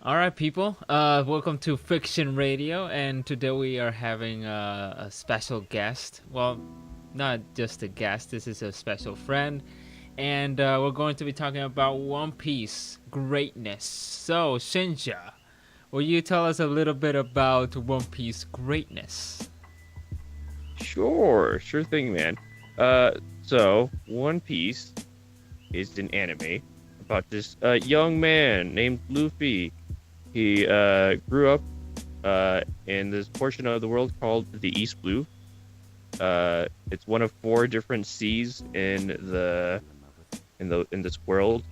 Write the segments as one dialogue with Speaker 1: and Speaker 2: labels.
Speaker 1: All right, people. Welcome to Fyxshion Reydiou, and today we are having a special guest. Well, not just a guest. This is a special friend, and we're going to be talking about One Piece greatness. So, Shinja, will you tell us a little bit about One Piece greatness?
Speaker 2: Sure thing, man. So One Piece is an anime about this young man named Luffy. He grew up in this portion of the world called the East Blue. It's one of four different seas in this world.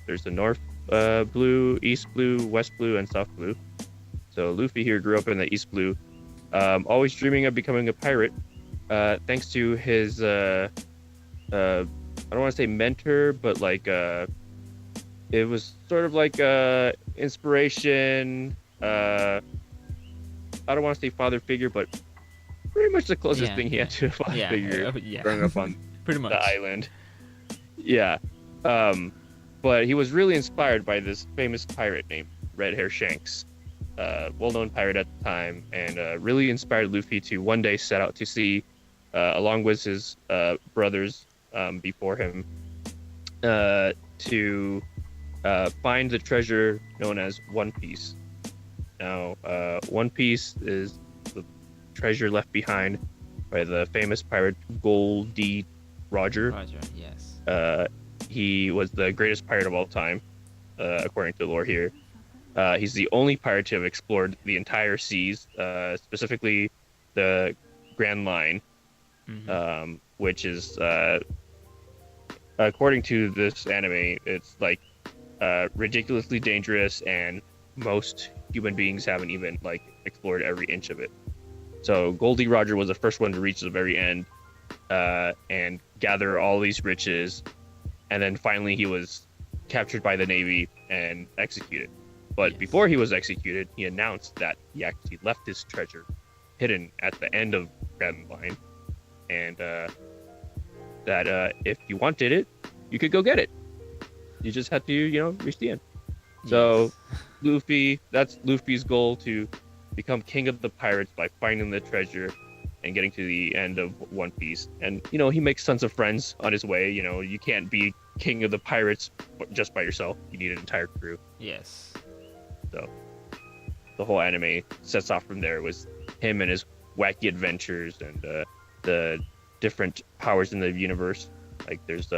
Speaker 2: There's the North Blue, East Blue, West Blue, and South Blue. So Luffy here grew up in the East Blue, always dreaming of becoming a pirate. Thanks to his I don't want to say mentor, but like it was sort of like inspiration. I don't want to say father figure, but pretty much the closest thing he had to a father figure
Speaker 1: Yeah.
Speaker 2: growing up on
Speaker 1: Pretty much.
Speaker 2: the island. Yeah. But he was really inspired by this famous pirate named Red Hair Shanks, well-known pirate at the time, and really inspired Luffy to one day set out to sea, along with his brothers before him, to find the treasure known as One Piece. Now, One Piece is the treasure left behind by the famous pirate Goldie Roger.
Speaker 1: Roger. Yes.
Speaker 2: He was the greatest pirate of all time, according to the lore here. He's the only pirate to have explored the entire seas, specifically the Grand Line, which is, according to this anime, it's like ridiculously dangerous, and most human beings haven't even like explored every inch of it. So Goldie Roger was the first one to reach the very end and gather all these riches, and then finally he was captured by the Navy and executed. But before he was executed, he announced that he actually left his treasure hidden at the end of Grand Line, and that if you wanted it, you could go get it. You just had to, reach the end. So that's Luffy's goal, to become king of the pirates by finding the treasure and getting to the end of One Piece. And, he makes tons of friends on his way. You can't be king of the pirates just by yourself. You need an entire crew.
Speaker 1: Yes.
Speaker 2: So the whole anime sets off from there, with him and his wacky adventures and the different powers in the universe. Like there's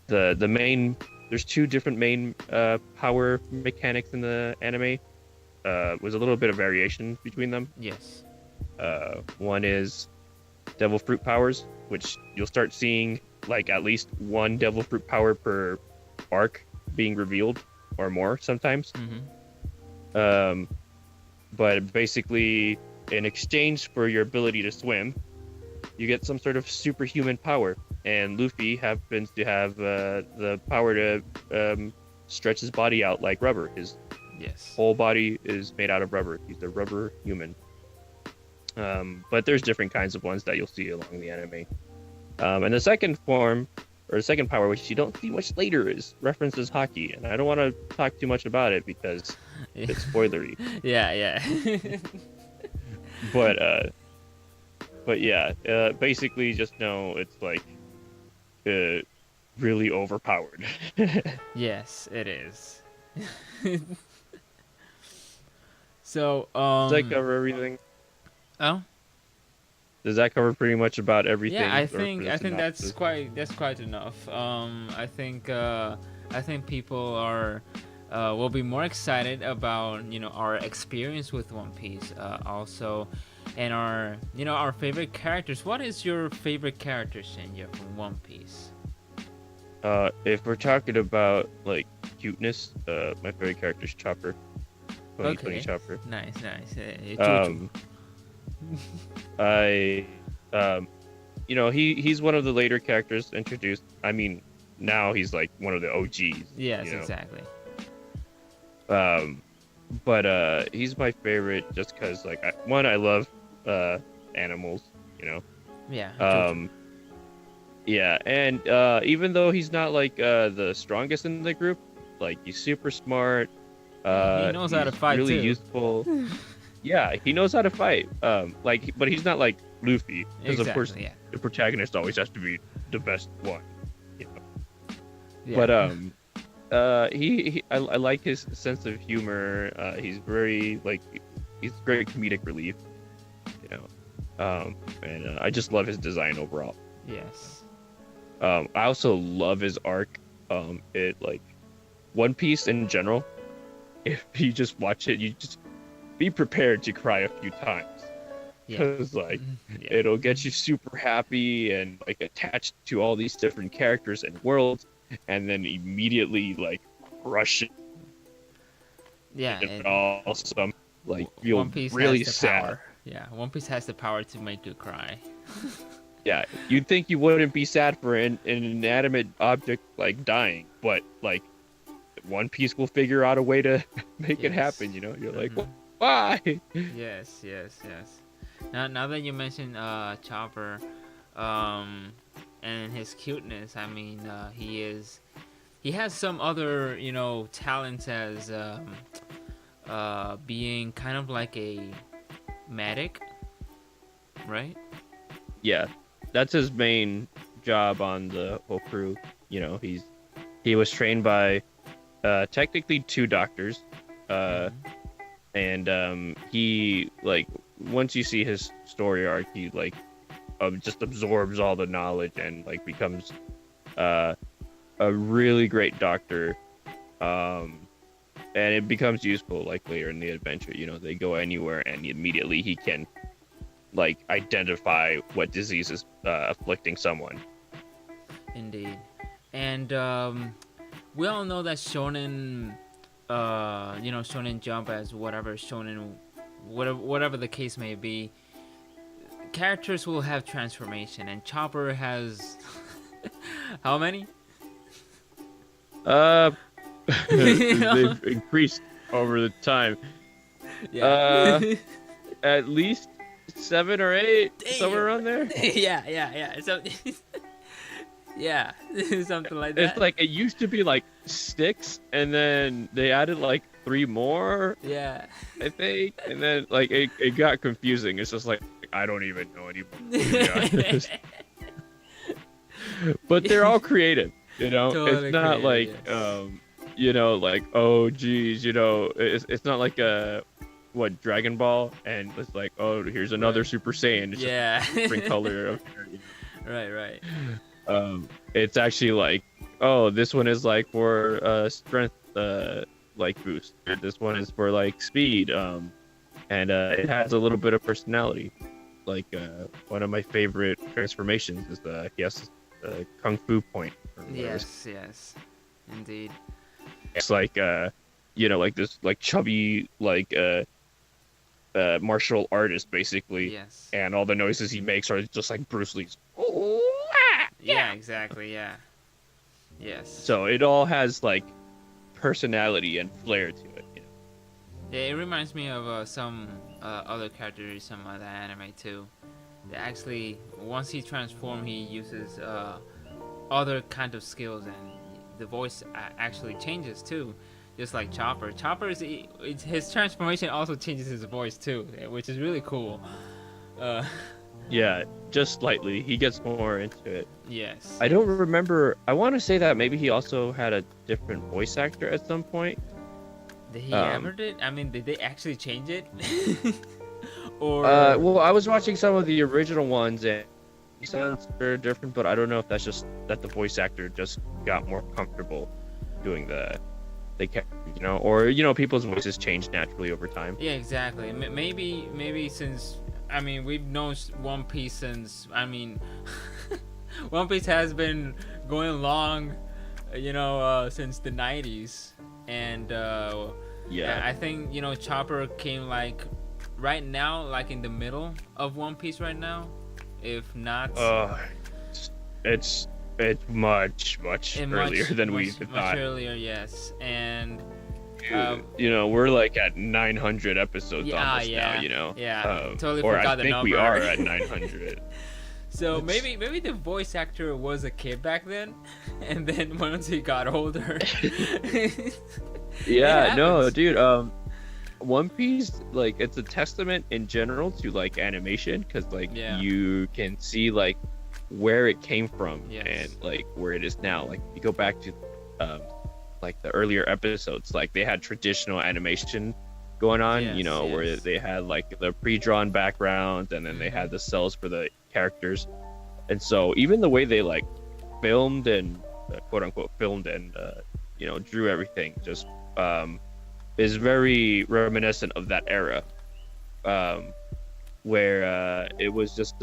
Speaker 2: there's two different main power mechanics in the anime. Was a little bit of variation between them.
Speaker 1: Yes.
Speaker 2: One is devil fruit powers, which you'll start seeing like at least one devil fruit power per arc being revealed, or more sometimes. But basically, in exchange for your ability to swim, you get some sort of superhuman power. And Luffy happens to have the power to stretch his body out like rubber. His whole body is made out of rubber. He's a rubber human. But there's different kinds of ones that you'll see along the anime. And the second form, or the second power, which you don't see much later, is references hockey. And I don't want to talk too much about it because it's spoilery.
Speaker 1: Yeah.
Speaker 2: But yeah, basically just know it's like really overpowered.
Speaker 1: Yes, it is. So,
Speaker 2: does that cover everything?
Speaker 1: Oh?
Speaker 2: Does that cover pretty much about everything?
Speaker 1: Yeah, I think that's quite enough. I think people will be more excited about our experience with One Piece, also, and our favorite characters. What is your favorite character, Shinja, from One Piece?
Speaker 2: If we're talking about like cuteness, my favorite character is Chopper.
Speaker 1: Okay.
Speaker 2: Chopper.
Speaker 1: Nice.
Speaker 2: He's one of the later characters introduced. I mean, now he's like one of the OGs.
Speaker 1: Yes, exactly.
Speaker 2: But he's my favorite just because, like, I love animals.
Speaker 1: Yeah.
Speaker 2: Yeah, and even though he's not like the strongest in the group, like he's super smart.
Speaker 1: He knows how to
Speaker 2: He's
Speaker 1: fight
Speaker 2: really
Speaker 1: too.
Speaker 2: useful. Yeah, he knows how to fight. But he's not like Luffy, because of course
Speaker 1: Exactly. Yeah.
Speaker 2: the protagonist always has to be the best one. You know?
Speaker 1: Yeah.
Speaker 2: But I like his sense of humor. He's very like he's great comedic relief. You know, and I just love his design overall.
Speaker 1: Yes.
Speaker 2: I also love his arc. It like One Piece in general. If you just watch it, you just be prepared to cry a few times.
Speaker 1: Yeah.
Speaker 2: Because like
Speaker 1: Yeah.
Speaker 2: it'll get you super happy and like attached to all these different characters and worlds, and then immediately like crush it
Speaker 1: Yeah.
Speaker 2: and
Speaker 1: And
Speaker 2: also like feel
Speaker 1: One Piece
Speaker 2: really
Speaker 1: has the
Speaker 2: sad.
Speaker 1: power. Yeah. One Piece has the power to make you cry.
Speaker 2: Yeah, you'd think you wouldn't be sad for an inanimate object like dying, but like One Piece will figure out a way to make it
Speaker 1: Yes.
Speaker 2: happen. You know, you're like,
Speaker 1: Mhm.
Speaker 2: why?
Speaker 1: Yes. Now that you mentioned Chopper, and his cuteness, I mean, he has some other talents as being kind of like a medic, right?
Speaker 2: Yeah, that's his main job on the whole crew. You know, he was trained by technically two doctors, and he like once you see his story arc, he like just absorbs all the knowledge and like becomes a really great doctor. And it becomes useful like later in the adventure. You know, they go anywhere and immediately he can like identify what disease is afflicting someone.
Speaker 1: Indeed. And we all know that shonen, shonen Jump, as whatever shonen, whatever the case may be, characters will have transformation, and Chopper has how many?
Speaker 2: They've increased over the time. At least 7 or 8, somewhere around there.
Speaker 1: yeah. So, yeah, something like that.
Speaker 2: It's like it used to be like 6, and then they added like 3 more.
Speaker 1: Yeah.
Speaker 2: I think, and then like it got confusing. It's just like I don't even know anymore. To be honest. But they're all creative, you know.
Speaker 1: Totally
Speaker 2: it's not
Speaker 1: creative,
Speaker 2: like
Speaker 1: yes.
Speaker 2: like oh geez, it's not like a Dragon Ball, and it's like oh here's another
Speaker 1: Right.
Speaker 2: Super Saiyan. It's
Speaker 1: Yeah.
Speaker 2: just a different color of.
Speaker 1: Right.
Speaker 2: It's actually like oh this one is like for strength like boost. This one is for like speed. And it has a little bit of personality. Like one of my favorite transformations is he has a kung fu point.
Speaker 1: Yes, indeed.
Speaker 2: It's like like this like chubby like martial artist basically,
Speaker 1: Yes.
Speaker 2: and all the noises he makes are just like Bruce Lee's.
Speaker 1: Yeah, exactly. Yeah. Yes.
Speaker 2: So it all has like personality and flair to it. You know?
Speaker 1: Yeah, it reminds me of some other characters, some other anime too. That actually, once he transforms, he uses other kind of skills, and the voice actually changes too, just like Chopper. His transformation also changes his voice too, which is really cool.
Speaker 2: Yeah, just slightly. He gets more into it.
Speaker 1: Yes.
Speaker 2: I don't remember. I want to say that maybe he also had a different voice actor at some point.
Speaker 1: Did he ever did? I mean, did they actually change it? Or
Speaker 2: well, I was watching some of the original ones, and he sounds very different. But I don't know if that's just that the voice actor just got more comfortable doing the character, or people's voices change naturally over time.
Speaker 1: yeah, exactly. Maybe since we've known One Piece since One Piece has been going long, since the 90s, and
Speaker 2: Yeah.
Speaker 1: I think Chopper came like right now, like in the middle of One Piece right now, if not.
Speaker 2: It's much earlier than we thought.
Speaker 1: Much earlier, yes, and.
Speaker 2: We're like at 900 episodes
Speaker 1: Yeah,
Speaker 2: almost
Speaker 1: yeah,
Speaker 2: now.
Speaker 1: yeah. Totally
Speaker 2: or
Speaker 1: forgot
Speaker 2: I
Speaker 1: the
Speaker 2: think we
Speaker 1: number.
Speaker 2: are at 900.
Speaker 1: So maybe the voice actor was a kid back then, and then once he got older, It
Speaker 2: Yeah, no,
Speaker 1: happens.
Speaker 2: dude. One Piece, like, it's a testament in general to like animation, because like
Speaker 1: Yeah.
Speaker 2: you can see like where it came from and
Speaker 1: Yes.
Speaker 2: like where it is now. Like, you go back to um like the earlier episodes, like they had traditional animation going on,
Speaker 1: Yes.
Speaker 2: where
Speaker 1: Yes.
Speaker 2: they had like the pre-drawn backgrounds, and then they
Speaker 1: Mm-hmm.
Speaker 2: had the cells for the characters. And so even the way they like filmed and quote unquote filmed and drew everything just um is very reminiscent of that era, um, where it was just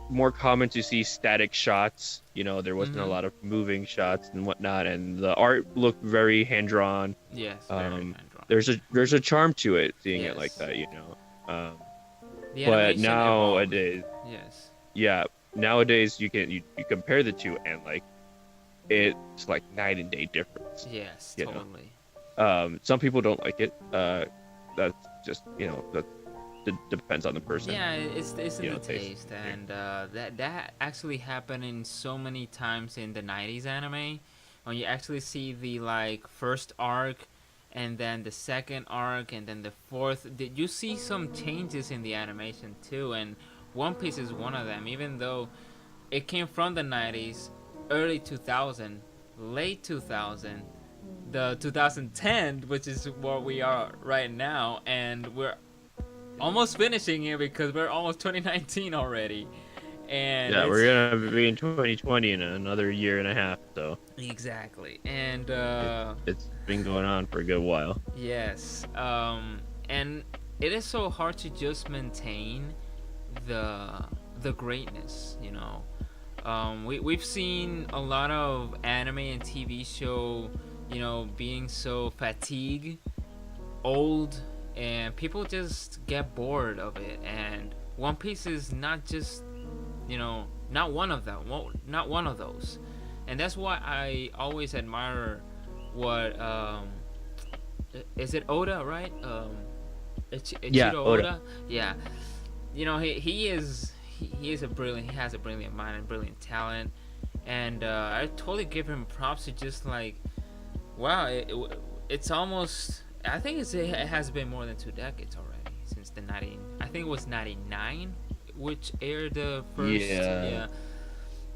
Speaker 2: more common to see static shots. There wasn't a
Speaker 1: Mm-hmm.
Speaker 2: lot of moving shots and whatnot, and the art looked very hand drawn.
Speaker 1: Yes. Very
Speaker 2: Um,
Speaker 1: hand drawn.
Speaker 2: there's a charm to it, seeing it like
Speaker 1: Yes.
Speaker 2: that.
Speaker 1: The
Speaker 2: But
Speaker 1: animation evolved.
Speaker 2: nowadays,
Speaker 1: Yes.
Speaker 2: yeah, nowadays you compare the two, and like it's like night and day difference.
Speaker 1: Yes.
Speaker 2: You know.
Speaker 1: Totally.
Speaker 2: Some people don't like it. That's just that depends on the person.
Speaker 1: Yeah, it's in the
Speaker 2: Taste.
Speaker 1: taste, and that actually happened in so many times in the '90s anime, when you actually see the like first arc, and then the second arc, and then the fourth. Did you see some changes in the animation too? And One Piece is one of them. Even though it came from the '90s, early 2000, late 2000, the 2010, which is where we are right now, and we're almost finishing it because we're almost 2019 already, and
Speaker 2: Yeah,
Speaker 1: it's
Speaker 2: we're gonna be in 2020 in another year and a half, so
Speaker 1: exactly. And
Speaker 2: it's been going on for a good while.
Speaker 1: yes, and it is so hard to just maintain the the greatness, we've seen a lot of anime and TV show, being so fatigued, old, and people just get bored of it. And One Piece is not just, not one of them, not one of those. And that's why I always admire what is it Oda, right?
Speaker 2: Yeah,
Speaker 1: Ichiro
Speaker 2: Oda.
Speaker 1: Oda. Yeah, he is a brilliant, he has a brilliant mind and brilliant talent. And I totally give him props to just like, wow, it's almost. I think it has been more than 2 decades already since the 19. I think it was 99, which aired the first.
Speaker 2: Yeah,
Speaker 1: Yeah,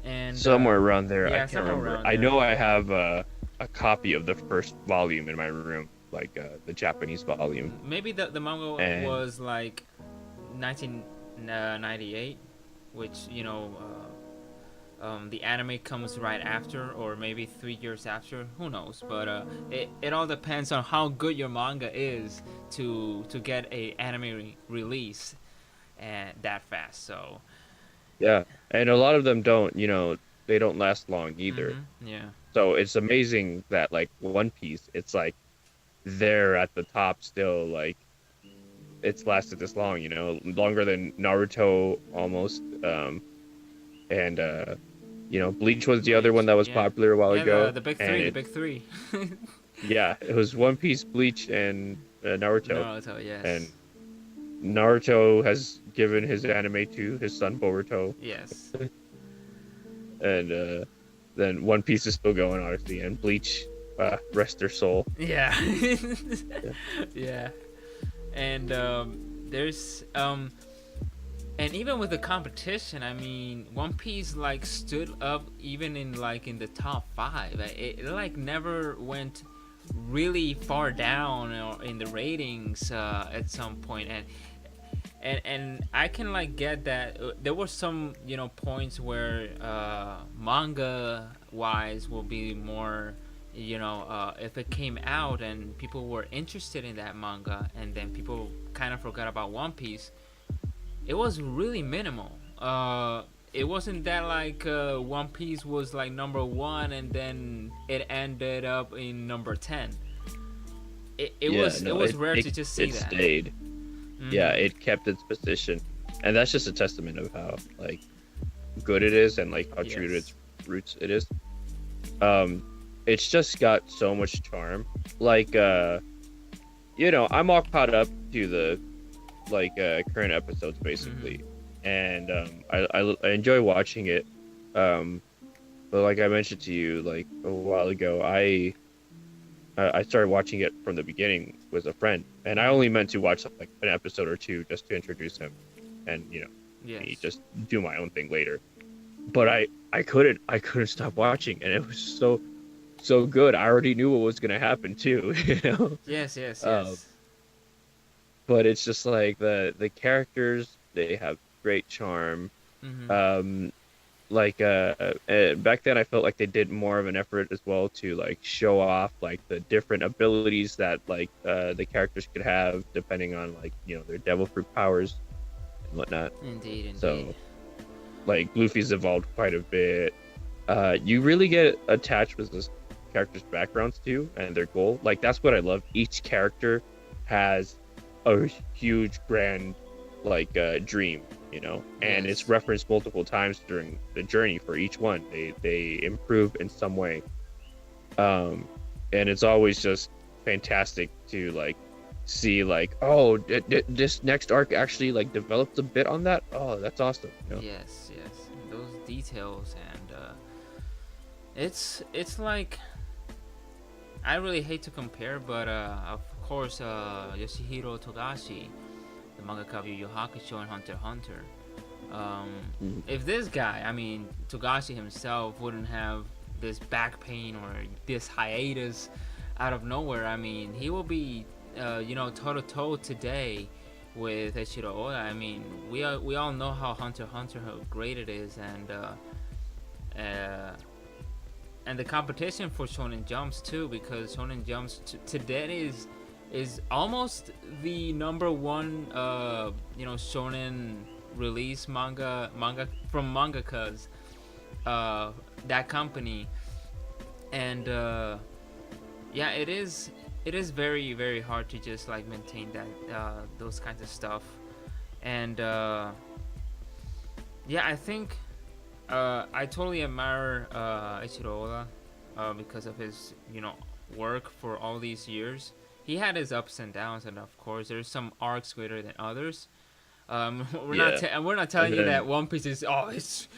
Speaker 1: and
Speaker 2: somewhere around there. I
Speaker 1: yeah,
Speaker 2: can't
Speaker 1: somewhere
Speaker 2: remember.
Speaker 1: around
Speaker 2: I
Speaker 1: there.
Speaker 2: know I have a copy of the first volume in my room, like the Japanese volume,
Speaker 1: Maybe the manga
Speaker 2: and
Speaker 1: was like 1998, which the anime comes right after, or maybe 3 years after. Who knows? But it all depends on how good your manga is to get a anime release and that fast. So,
Speaker 2: yeah, and a lot of them don't. They don't last long either.
Speaker 1: yeah,
Speaker 2: So it's amazing that like One Piece, it's like they're at the top still. Like, it's lasted this long, longer than Naruto almost. And Bleach was the other one
Speaker 1: Bleach,
Speaker 2: that was
Speaker 1: yeah,
Speaker 2: popular a while
Speaker 1: yeah,
Speaker 2: ago,
Speaker 1: the big
Speaker 2: and
Speaker 1: three, the
Speaker 2: it's
Speaker 1: big three.
Speaker 2: yeah, it was One Piece, Bleach, and Naruto.
Speaker 1: Naruto, yes,
Speaker 2: And Naruto has given his anime to his son Boruto,
Speaker 1: yes,
Speaker 2: and then One Piece is still going, honestly, and Bleach, rest their soul.
Speaker 1: yeah,
Speaker 2: Yeah.
Speaker 1: yeah. And there's and even with the competition, I mean, One Piece like stood up even in like in the top five. It like never went really far down or in the ratings at some point. And I can like get that there were some points where manga wise will be more, if it came out and people were interested in that manga, and then people kind of forgot about One Piece. It was really minimal. It wasn't that like One Piece was like number one and then it ended up in number 10. It
Speaker 2: Yeah,
Speaker 1: was
Speaker 2: no, it
Speaker 1: rare
Speaker 2: it
Speaker 1: to just see
Speaker 2: it
Speaker 1: that.
Speaker 2: stayed. Yeah,
Speaker 1: Mm-hmm.
Speaker 2: it kept its position, and that's just a testament of how like good it is, and like how true to
Speaker 1: Yes.
Speaker 2: its roots it is. Um, it's just got so much charm. Like, I'm all caught up to the like current episodes
Speaker 1: Mm-hmm.
Speaker 2: basically, and I enjoy watching it. But like I mentioned to you like a while ago, I started watching it from the beginning with a friend, and I only meant to watch like an episode or two just to introduce him, and me
Speaker 1: Yes.
Speaker 2: just do my own thing later. But I couldn't stop watching, and it was so good. I already knew what was gonna happen too,
Speaker 1: Yes, yes,
Speaker 2: Um,
Speaker 1: yes.
Speaker 2: but it's just like the characters, they have great charm.
Speaker 1: Mm-hmm.
Speaker 2: Um, back then I felt like they did more of an effort as well to like show off like the different abilities that like the characters could have depending on like their devil fruit powers and whatnot.
Speaker 1: Indeed, indeed.
Speaker 2: So like Luffy's evolved quite a bit. You really get attached with this characters' backgrounds too and their goal. Like that's what I love. Each character has a huge grand like dream, and it's
Speaker 1: Yes.
Speaker 2: referenced multiple times during the journey for each one. They improve in some way, and it's always just fantastic to like see like, oh, this next arc actually like develops a bit on that. Oh, that's awesome.
Speaker 1: Yes, yes. Those details, and it's like, I really hate to compare, but of course, Yoshihiro Togashi, the mangaka of Yu Yu Hakusho and Hunter x Hunter.
Speaker 2: Mhm.
Speaker 1: If this guy, I mean Togashi himself, wouldn't have this back pain or this hiatus out of nowhere, I mean he will be, toe to toe today with Eiichiro Oda. I mean we all know how Hunter x Hunter, how great it is, uh, and the competition for Shonen Jumps too, because Shonen Jumps today is almost the number one shonen release manga from mangakas, that company. And yeah, it is very, very hard to just like maintain that, those kinds of stuff. And yeah, I think I totally admire Eiichiro Oda, because of his work for all these years. He had his ups and downs, and of course, there's some arcs greater than others.
Speaker 2: Yeah,
Speaker 1: We're not
Speaker 2: and
Speaker 1: telling you that
Speaker 2: then
Speaker 1: One Piece is, oh, it's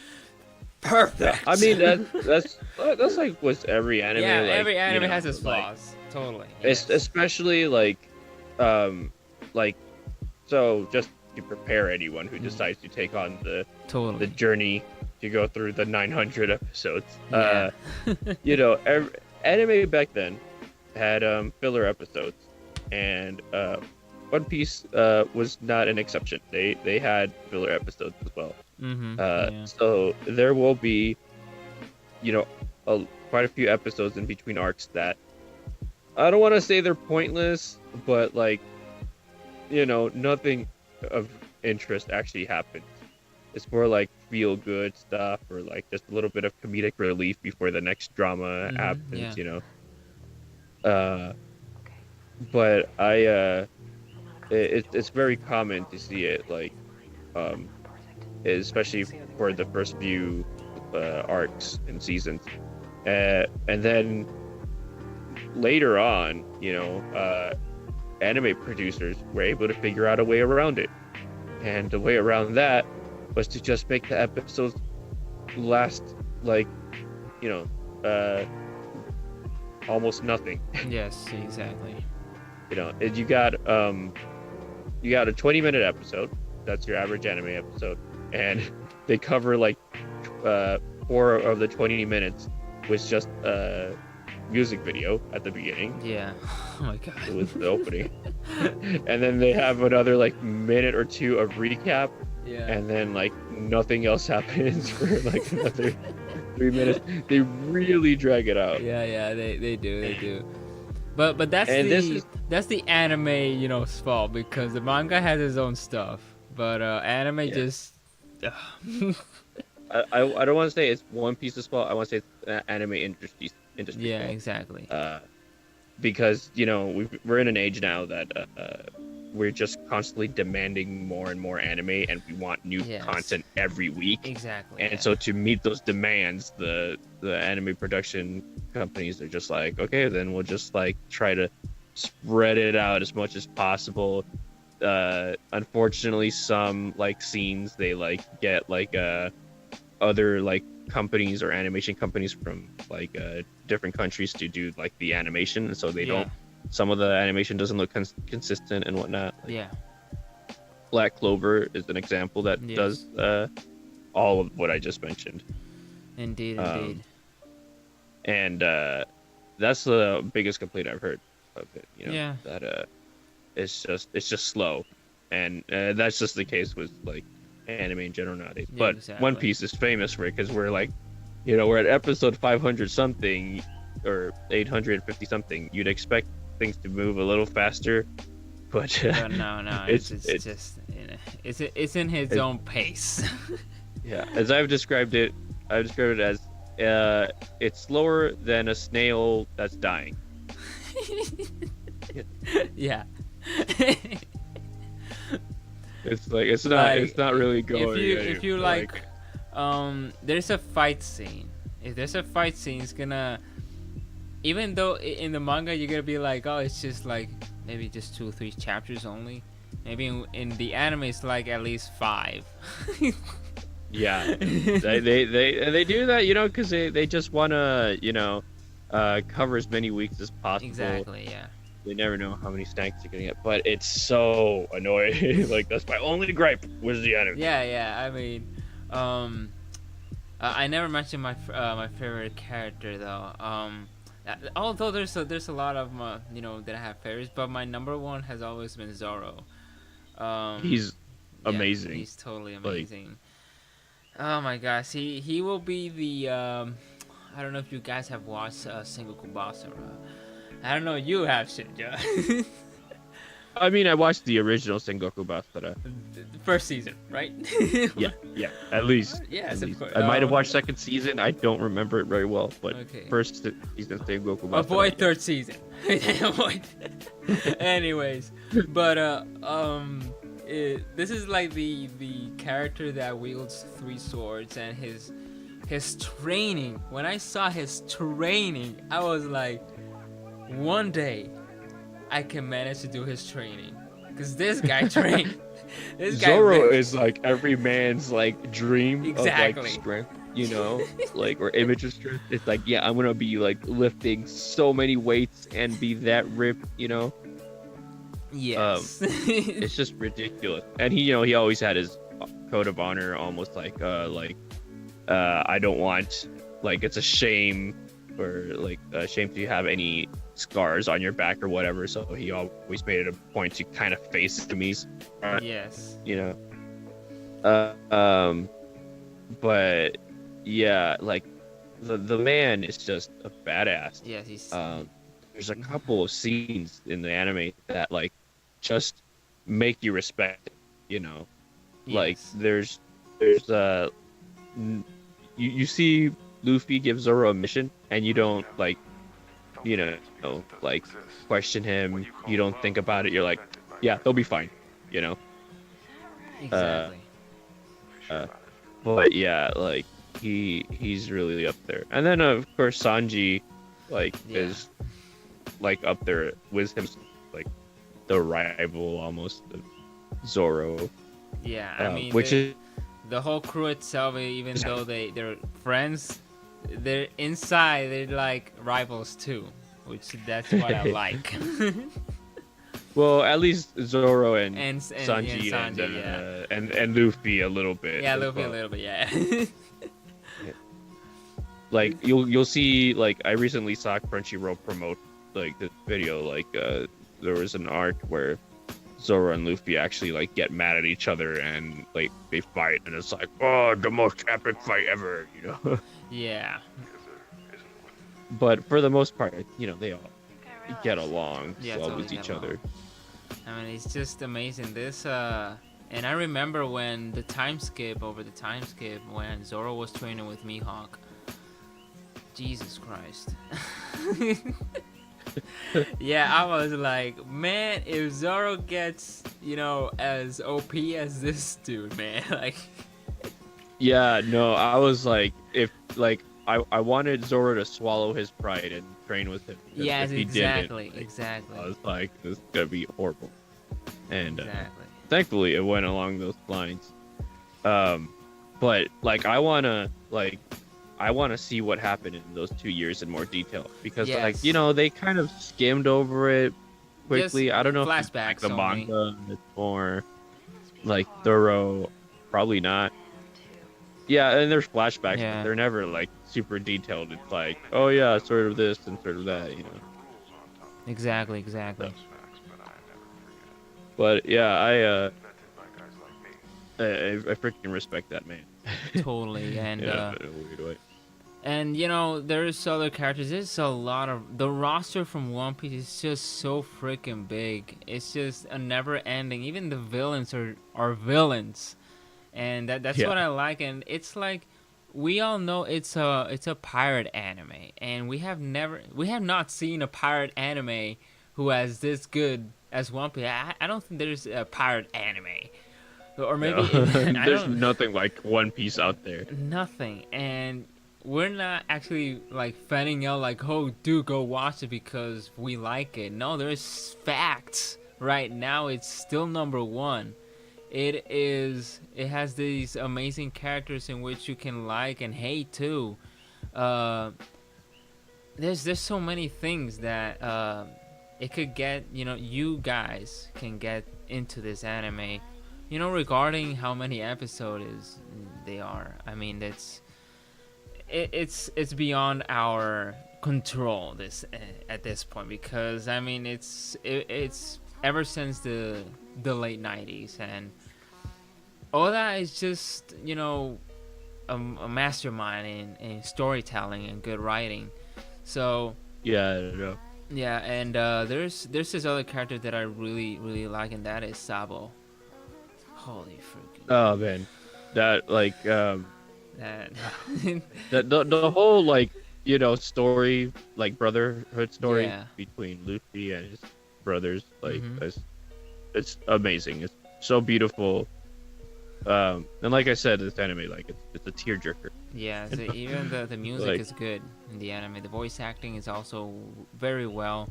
Speaker 1: perfect.
Speaker 2: I mean that's like with every anime.
Speaker 1: Yeah,
Speaker 2: Like
Speaker 1: every anime has its
Speaker 2: like
Speaker 1: flaws. Totally.
Speaker 2: it's
Speaker 1: Yes.
Speaker 2: especially um like so just to prepare anyone who decides to take on the
Speaker 1: Totally.
Speaker 2: journey to go through the 900 episodes.
Speaker 1: Yeah.
Speaker 2: Anime back then had filler episodes, and One Piece was not an exception. They had filler episodes as well.
Speaker 1: Yeah.
Speaker 2: So there will be, quite a few episodes in between arcs that I don't want to say they're pointless, but like, nothing of interest actually happens. It's more like feel good stuff or like just a little bit of comedic relief before the next drama happens,
Speaker 1: Yeah.
Speaker 2: Uh, but it's very common to see it like, especially for the first few arcs and seasons, and then later on, anime producers were able to figure out a way around it, and the way around that was to just make the episodes last like, you almost nothing.
Speaker 1: Yes. Exactly.
Speaker 2: You got a 20-minute episode. That's your average anime episode, and they cover like 4 of the 20 minutes with just a music video at the beginning.
Speaker 1: Yeah. Oh my god.
Speaker 2: It was the opening. And then they have another like minute or two of recap,
Speaker 1: Yeah.
Speaker 2: and then like nothing else happens for like another 3 minutes. They really drag it out.
Speaker 1: Yeah. They do. But that's
Speaker 2: And
Speaker 1: that's the anime, fault, because the manga has its own stuff, but anime just.
Speaker 2: I don't want to say it's One Piece's fault. I want to say it's anime industry.
Speaker 1: Yeah, exactly.
Speaker 2: Because we're in an age now that we're just constantly demanding more and more anime, and we want new
Speaker 1: Yes.
Speaker 2: content every week.
Speaker 1: Exactly.
Speaker 2: And
Speaker 1: yeah.
Speaker 2: so to meet those demands, the anime production companies are just like, okay, then we'll just like try to spread it out as much as possible. Unfortunately, some like scenes they like get like other like companies or animation companies from like different countries to do like the animation, so they
Speaker 1: Yeah.
Speaker 2: don't. Some of the animation doesn't look consistent and whatnot. Like,
Speaker 1: Yeah.
Speaker 2: Black Clover is an example that
Speaker 1: Yes.
Speaker 2: does all of what I just mentioned.
Speaker 1: Indeed.
Speaker 2: And that's the biggest complaint I've heard of it. You know,
Speaker 1: Yeah.
Speaker 2: that it's just slow, and that's just the case with like anime in general nowadays.
Speaker 1: Yeah,
Speaker 2: But
Speaker 1: exactly.
Speaker 2: One Piece is famous for it because we're like, you know, we're at episode 500 something or 850 something. You'd expect things to move a little faher, but
Speaker 1: But no, it's just it's in his own pace.
Speaker 2: yeah. As I've described it as it's slower than a snail that's dying.
Speaker 1: Yeah.
Speaker 2: It's like it's not really going.
Speaker 1: If you like, there's a fight scene. If there's a fight scene, it's gonna, even though in the manga you're gonna be like, oh, it's just like maybe just 2 or 3 chapters only. Maybe in the anime it's like at least 5.
Speaker 2: Yeah, they do that, you know, because they just want to, you know, cover as many weeks as possible.
Speaker 1: Exactly. Yeah.
Speaker 2: They never know how many snacks you're gonna get, but it's so annoying. Like that's my only gripe with the anime.
Speaker 1: Yeah. I mean, I never mentioned my favorite character though. Although there's a lot of you know, that I have favorites, but my number one has always been Zoro.
Speaker 2: He's
Speaker 1: yeah,
Speaker 2: amazing.
Speaker 1: He's totally amazing. Oh my gosh, he will be the I don't know if you guys have watched Sengoku Basara. I don't know, you have, Shinja.
Speaker 2: I mean, I watched the original Sengoku Basara.
Speaker 1: The first season, right?
Speaker 2: Yeah, at least.
Speaker 1: Yes, of course.
Speaker 2: I might have watched second season. I don't remember it very well, but
Speaker 1: Okay.
Speaker 2: first season Sengoku Basara.
Speaker 1: Avoid third season. Avoid. Anyways, but this is like the character that wields 3 swords, and his training. When I saw his training, I was like, one day I can manage to do his training, because this guy trained.
Speaker 2: Zoro is like every man's like dream
Speaker 1: Exactly.
Speaker 2: of like strength, you know, like, or image of strength. It's like, yeah, I'm gonna be like lifting so many weights and be that ripped, you know.
Speaker 1: Yes.
Speaker 2: It's just ridiculous. And he, you know, he always had his code of honor, almost like I don't want, like, it's a shame, or like a shame to have any scars on your back or whatever. So he always made it a point to kind of face enemies.
Speaker 1: Yes.
Speaker 2: You know. But yeah, like the man is just a badass.
Speaker 1: Yes, he's.
Speaker 2: There's a couple of scenes in the anime that like just make you respect it, you know.
Speaker 1: Yes.
Speaker 2: Like there's you see Luffy give Zoro a mission, and you don't like, you know, like question him. You don't think about it. You're like, yeah, they'll be fine, you know.
Speaker 1: Exactly.
Speaker 2: But yeah, like he's really up there. And then of course Sanji, like is like up there with him, like the rival almost of Zoro.
Speaker 1: Yeah, I mean,
Speaker 2: which is
Speaker 1: the whole crew itself, even though they're friends, they're inside, they're like rivals too, which that's what I like.
Speaker 2: well, at least Zoro and
Speaker 1: Sanji,
Speaker 2: and Luffy a little bit.
Speaker 1: Yeah, Luffy a little bit, yeah.
Speaker 2: Like you'll see, like I recently saw Crunchyroll promote like this video, like there was an arc where Zoro and Luffy actually like get mad at each other and like they fight, and it's like, oh, the most epic fight ever, you know.
Speaker 1: Yeah.
Speaker 2: But for the most part, you know, they all get along well
Speaker 1: totally
Speaker 2: with each other.
Speaker 1: I mean, it's just amazing. This and I remember when the time skip when Zoro was training with Mihawk. Jesus Christ. Yeah, I was like, man, if Zoro gets, you know, as OP as this dude, man, like.
Speaker 2: Yeah, no, I was like, if like I wanted Zoro to swallow his pride and train with him.
Speaker 1: Yes,
Speaker 2: if he
Speaker 1: exactly,
Speaker 2: didn't, like,
Speaker 1: exactly.
Speaker 2: I was like, this is gonna be horrible. And
Speaker 1: exactly.
Speaker 2: Thankfully, it went along those lines. But like, I wanna like I want to see what happened in those 2 years in more detail because, like, you
Speaker 1: Yes.
Speaker 2: know, they kind of skimmed over it
Speaker 1: Just
Speaker 2: quickly. I don't know if you like
Speaker 1: flashbacks
Speaker 2: the
Speaker 1: only.
Speaker 2: manga, it's more like thorough. Probably not. Yeah, and there's flashbacks, but
Speaker 1: Yeah.
Speaker 2: they're never like super detailed. It's like, oh yeah, sort of this and sort of that, you know.
Speaker 1: Exactly.
Speaker 2: So,
Speaker 1: Exactly.
Speaker 2: but yeah, I freaking respect that man.
Speaker 1: Totally.
Speaker 2: You know, in a weird way.
Speaker 1: And you know, there's other characters. There's a lot of the roster from One Piece is just so freaking big. It's just a never ending. Even the villains are villains, and that's
Speaker 2: Yeah.
Speaker 1: what I like. And it's like we all know it's a pirate anime, and we have not seen a pirate anime who has this good as One Piece. I don't think there's a pirate anime, or
Speaker 2: No,
Speaker 1: maybe I
Speaker 2: there's
Speaker 1: don't
Speaker 2: nothing like One Piece out there.
Speaker 1: nothing. And we're not actually like fanning out like, oh dude, go watch it because we like it. No, there's facts. Right now it's still number one. It has these amazing characters in which you can like and hate too. uh there's so many things that it could get, you know, you guys can get into this anime, you know, regarding how many episodes they are. I mean, it's beyond our control this at this point, because I mean it's ever since the late 90s, and all that is just, you know, a mastermind in storytelling and good writing. So
Speaker 2: Yeah, I don't know.
Speaker 1: yeah, and there's this other character that I really like, and that is Sabo. Holy freaking
Speaker 2: Oh man, that like
Speaker 1: that.
Speaker 2: the whole like, you know, story, like brotherhood story
Speaker 1: Yeah.
Speaker 2: between Luffy and his brothers, like
Speaker 1: Mhm.
Speaker 2: it's amazing. It's so beautiful. And like I said, this anime, like it's a tearjerker.
Speaker 1: Yeah, so even the music
Speaker 2: Like
Speaker 1: is good in the anime. The voice acting is also very well.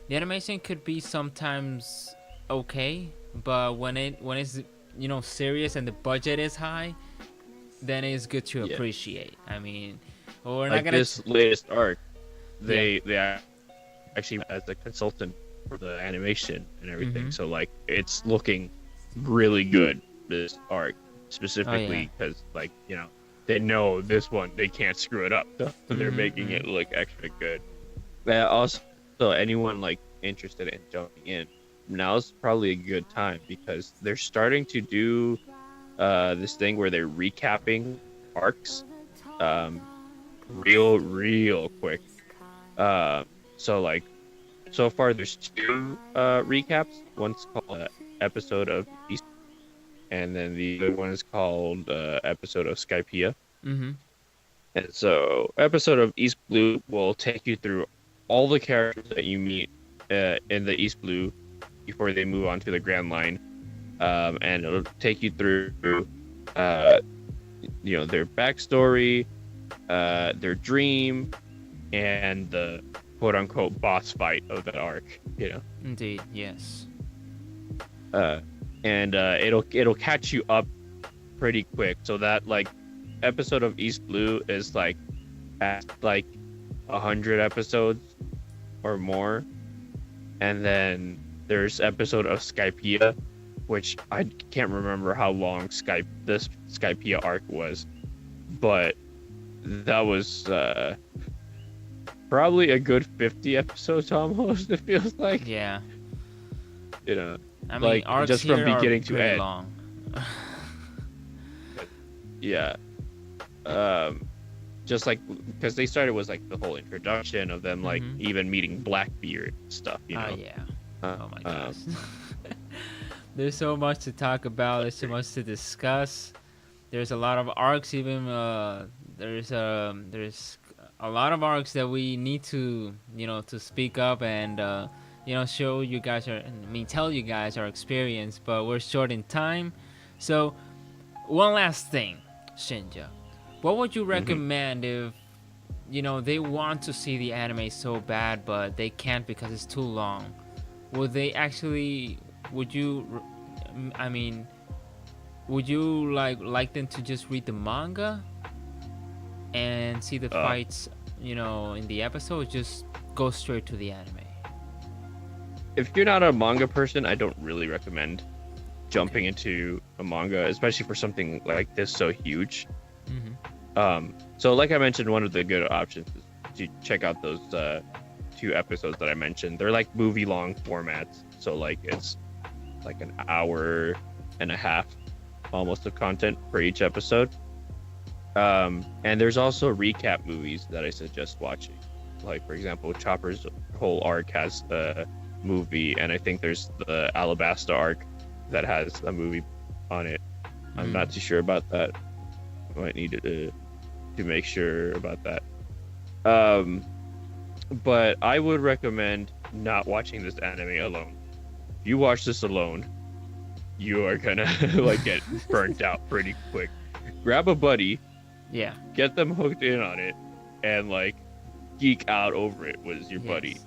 Speaker 1: The animation could be sometimes okay, but when it's, you know, serious and the budget is high, then it's good to
Speaker 2: yeah,
Speaker 1: appreciate. I mean, we're not
Speaker 2: like
Speaker 1: gonna.
Speaker 2: this latest arc,
Speaker 1: Yeah.
Speaker 2: they actually as a consultant for the animation and everything.
Speaker 1: Mhm.
Speaker 2: So like it's looking really good this arc
Speaker 1: Oh yeah.
Speaker 2: specifically because like, you know, they know this one they can't screw it up, so they're
Speaker 1: Mhm.
Speaker 2: making it
Speaker 1: Mhm.
Speaker 2: look extra good. Also, anyone like interested in jumping in, now's probably a good time because they're starting to do this thing where they're recapping arcs um real quick. Uh, so like so far there's two recaps. One's called episode of East, and then the other one is called episode of Skypiea.
Speaker 1: Mhm.
Speaker 2: And so episode of East Blue will take you through all the characters that you meet in the East Blue before they move on to the Grand Line, and it'll take you through uh, you know, their backstory, their dream, and the quote unquote boss fight of that arc, you know.
Speaker 1: Indeed. Yes.
Speaker 2: uh, and it'll catch you up pretty quick. So that like episode of East Blue is like at like 100 episodes or more, and then there's episode of Skypiea, which I can't remember how long this Skypiea arc was, but that was probably a good 50 episodes almost. It feels like,
Speaker 1: Yeah.
Speaker 2: you know,
Speaker 1: I mean,
Speaker 2: like
Speaker 1: arcs
Speaker 2: just from
Speaker 1: here are
Speaker 2: beginning to
Speaker 1: pretty
Speaker 2: end.
Speaker 1: long.
Speaker 2: Yeah. Just like because they started was like the whole introduction of them like
Speaker 1: Mhm.
Speaker 2: even meeting Blackbeard and stuff, you
Speaker 1: Oh
Speaker 2: know.
Speaker 1: yeah.
Speaker 2: Uh,
Speaker 1: Oh my
Speaker 2: um,
Speaker 1: gosh. There's so much to talk about. There's so much to discuss. There's a lot of arcs. Even there's a lot of arcs that we need to, you know, to speak up and you know, show you guys our, I mean, tell you guys our experience. But we're short in time, so one last thing, Shinja. What would you
Speaker 2: mhm.
Speaker 1: recommend if, you know, they want to see the anime so bad but they can't because it's too long? Would they actually? Would you? I mean, would you like them to just read the manga? and see the fights, in the episode, just go straight to the anime.
Speaker 2: If you're not a manga person, I don't really recommend jumping into a manga, especially for something like this so huge. So like I mentioned, one of the good options is to check out those 2 episodes that I mentioned. They're like movie long formats, so like it's like an hour and a half almost of content for each episode. And there's also recap movies that I suggest watching. Like, for example, Chopper's whole arc has a movie, and I think there's the Alabasta arc that has a movie on it. I'm not too sure about that. I might need to make sure about that. But I would recommend not watching this anime alone. If you watch this alone, you are gonna like get burnt out pretty quick. Grab a buddy, get them hooked in on it, and like geek out over it with your buddy,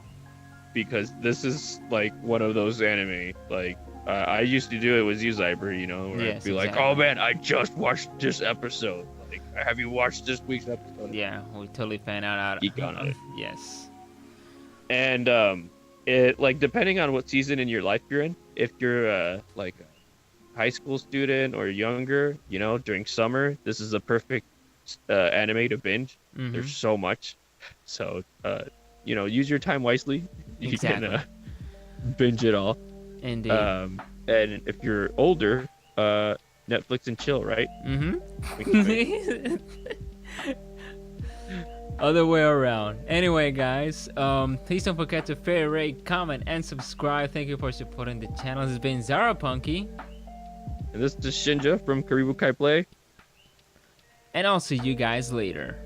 Speaker 2: because this is like one of those anime like I used to do it with you, Zyber, where I'd be like, oh man, I just watched this episode. Like, have you watched this week's episode?
Speaker 1: Yeah, we totally fan out.
Speaker 2: Geek out on it.
Speaker 1: Yes.
Speaker 2: And it like depending on what season in your life you're in, if you're like a high school student or younger, during summer, this is a perfect anime to binge. There's so much, so use your time wisely. You can binge it all.
Speaker 1: Indeed.
Speaker 2: And if you're older, Netflix and chill, right?
Speaker 1: Other way around. Anyway, guys, please don't forget to favorite, rate, comment, and subscribe. Thank you for supporting the channel. This has been Zyberpanky.
Speaker 2: And this is Shinja from Karibu Kai Play.
Speaker 1: And I'll see you guys later.